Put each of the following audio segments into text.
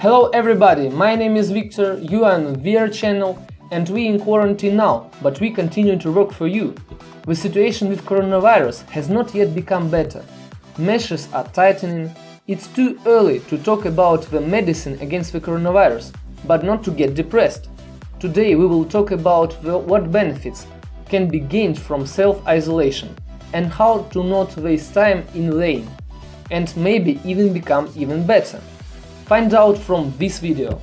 Hello everybody, my name is Victor, you are on VR channel and we in quarantine now, but we continue to work for you. The situation with coronavirus has not yet become better. Measures are tightening, it's too early to talk about the medicine against the coronavirus, but not to get depressed. Today we will talk about what benefits can be gained from self-isolation and how to not waste time in laying and maybe even become even better. Find out from this video.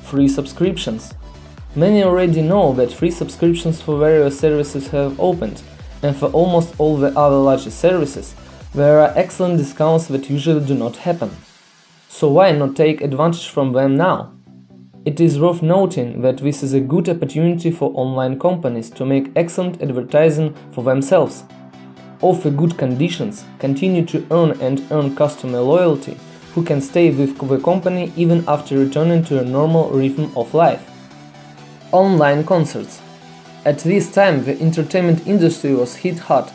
Free subscriptions. Many already know that free subscriptions for various services have opened, and for almost all the other larger services, there are excellent discounts that usually do not happen. So why not take advantage from them now? It is worth noting that this is a good opportunity for online companies to make excellent advertising for themselves, offer good conditions, continue to earn customer loyalty, who can stay with the company even after returning to a normal rhythm of life. Online concerts. At this time the entertainment industry was hit hard.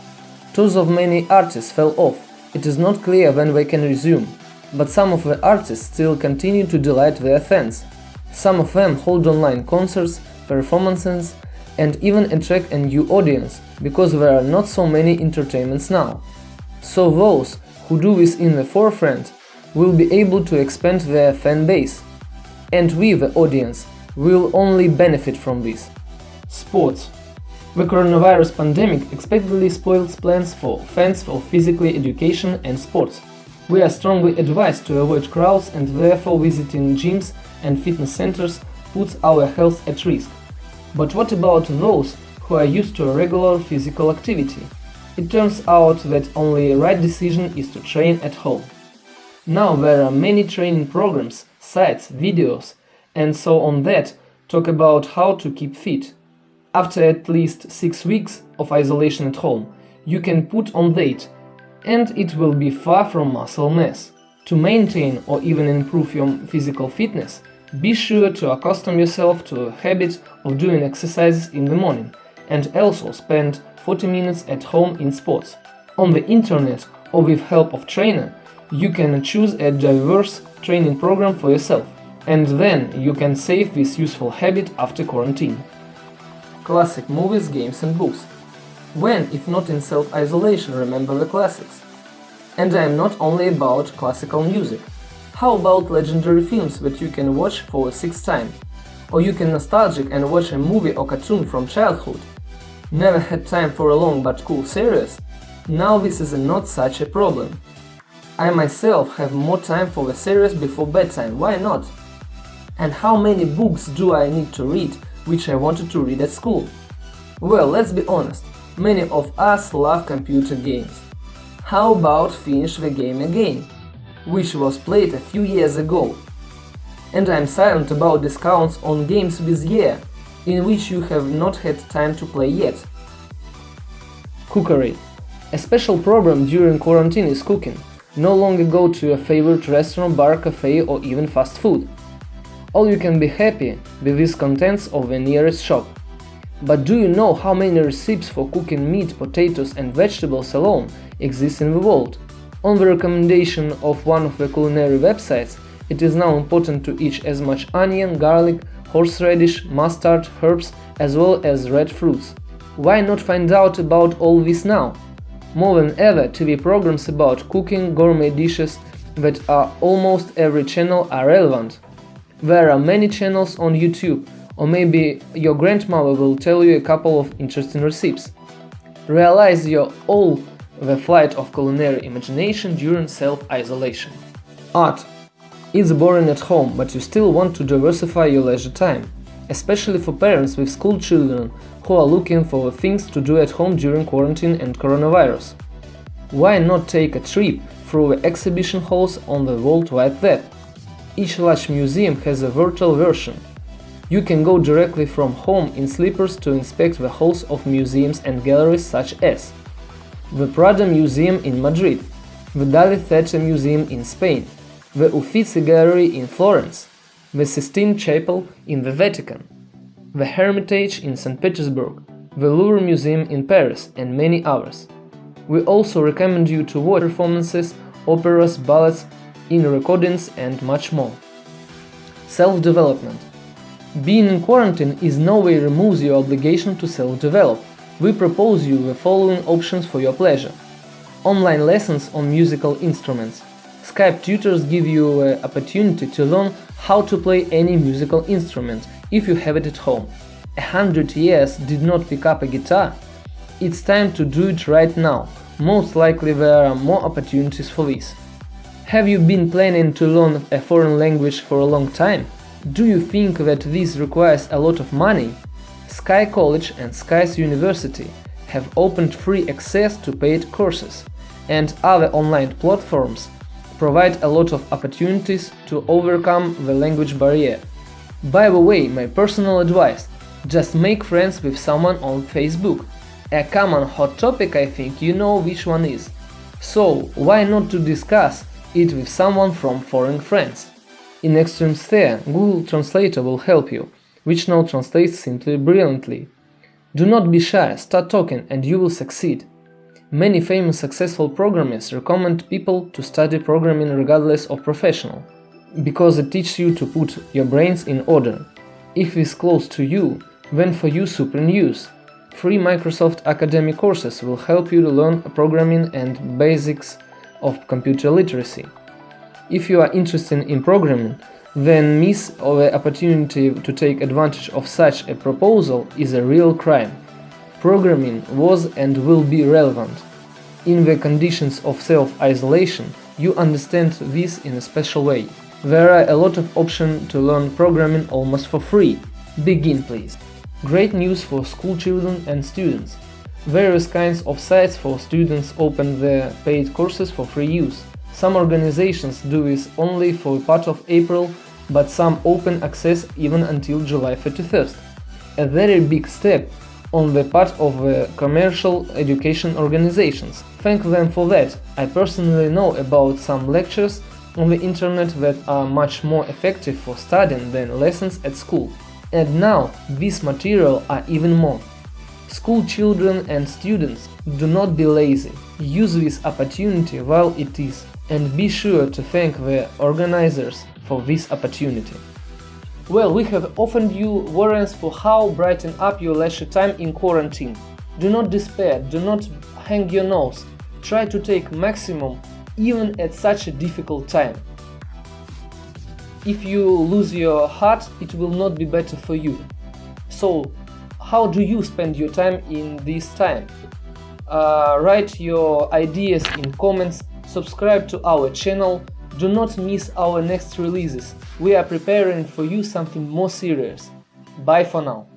Tours of many artists fell off. It is not clear when they can resume, but some of the artists still continue to delight their fans. Some of them hold online concerts, performances, and even attract a new audience, because there are not so many entertainments now. So those who do this in the forefront will be able to expand their fan base, and we, the audience, will only benefit from this. Sports. The coronavirus pandemic expectedly spoils plans for fans for physical education and sports. We are strongly advised to avoid crowds, and therefore visiting gyms and fitness centers puts our health at risk. But what about those who are used to a regular physical activity? It turns out that only a right decision is to train at home. Now there are many training programs, sites, videos, and so on that talk about how to keep fit. After at least 6 weeks of isolation at home, you can put on weight, and it will be far from muscle mass. To maintain or even improve your physical fitness, be sure to accustom yourself to a habit of doing exercises in the morning, and also spend 40 minutes at home in sports. On the internet or with help of trainer, you can choose a diverse training program for yourself, and then you can save this useful habit after quarantine. Classic movies, games and books. When, if not in self-isolation, remember the classics? And I am not only about classical music. How about legendary films that you can watch for a sixth time? Or you can nostalgic and watch a movie or cartoon from childhood? Never had time for a long but cool series? Now this is not such a problem. I myself have more time for the series before bedtime, why not? And how many books do I need to read, which I wanted to read at school? Well, let's be honest, many of us love computer games. How about Finish the Game Again, which was played a few years ago? And I'm silent about discounts on games this year, in which you have not had time to play yet. Cookery. A special program during quarantine is cooking. No longer go to your favorite restaurant, bar, cafe or even fast food. All you can be happy with is contents of the nearest shop. But do you know how many recipes for cooking meat, potatoes and vegetables alone exist in the world? On the recommendation of one of the culinary websites, it is now important to eat as much onion, garlic, horseradish, mustard, herbs as well as red fruits. Why not find out about all this now? More than ever, TV programs about cooking, gourmet dishes that are almost every channel are relevant. There are many channels on YouTube, or maybe your grandmother will tell you a couple of interesting recipes. Realize all the flight of culinary imagination during self-isolation. Art. It's boring at home, but you still want to diversify your leisure time, especially for parents with school children who are looking for things to do at home during quarantine and coronavirus. Why not take a trip through the exhibition halls on the World Wide Web? Each large museum has a virtual version. You can go directly from home in slippers to inspect the halls of museums and galleries such as the Prado Museum in Madrid, the Dalí Theatre Museum in Spain, the Uffizi Gallery in Florence, the Sistine Chapel in the Vatican, the Hermitage in St. Petersburg, the Louvre Museum in Paris, and many others. We also recommend you to watch performances, operas, ballets, in recordings and much more. Self-development. Being in quarantine is no way removes your obligation to self-develop. We propose you the following options for your pleasure. Online lessons on musical instruments. Skype tutors give you an opportunity to learn how to play any musical instrument if you have it at home. 100 years did not pick up a guitar? It's time to do it right now. Most likely there are more opportunities for this. Have you been planning to learn a foreign language for a long time? Do you think that this requires a lot of money? Sky College and Sky's University have opened free access to paid courses, and other online platforms provide a lot of opportunities to overcome the language barrier. By the way, my personal advice: just make friends with someone on Facebook. A common hot topic, I think you know which one is. So why not to discuss it with someone from foreign friends? In extreme sphere, Google Translator will help you, which now translates simply brilliantly. Do not be shy, start talking and you will succeed. Many famous successful programmers recommend people to study programming regardless of professional, because it teaches you to put your brains in order. If it's close to you, then for you super news. Free Microsoft academic courses will help you to learn programming and basics of computer literacy. If you are interested in programming, then miss the opportunity to take advantage of such a proposal is a real crime. Programming was and will be relevant. In the conditions of self-isolation, you understand this in a special way. There are a lot of options to learn programming almost for free. Begin, please. Great news for school children and students. Various kinds of sites for students open their paid courses for free use. Some organizations do this only for part of April, but some open access even until July 31st. A very big step on the part of the commercial education organizations. Thank them for that. I personally know about some lectures on the internet that are much more effective for studying than lessons at school. And now these material are even more. School children and students, do not be lazy. Use this opportunity while it is, and be sure to thank the organizers for this opportunity. Well, we have offered you warrants for how brighten up your leisure time in quarantine. Do not despair, do not hang your nose. Try to take maximum even at such a difficult time. If you lose your heart, it will not be better for you. So, how do you spend your time in this time? Write your ideas in comments, subscribe to our channel, do not miss our next releases. We are preparing for you something more serious. Bye for now.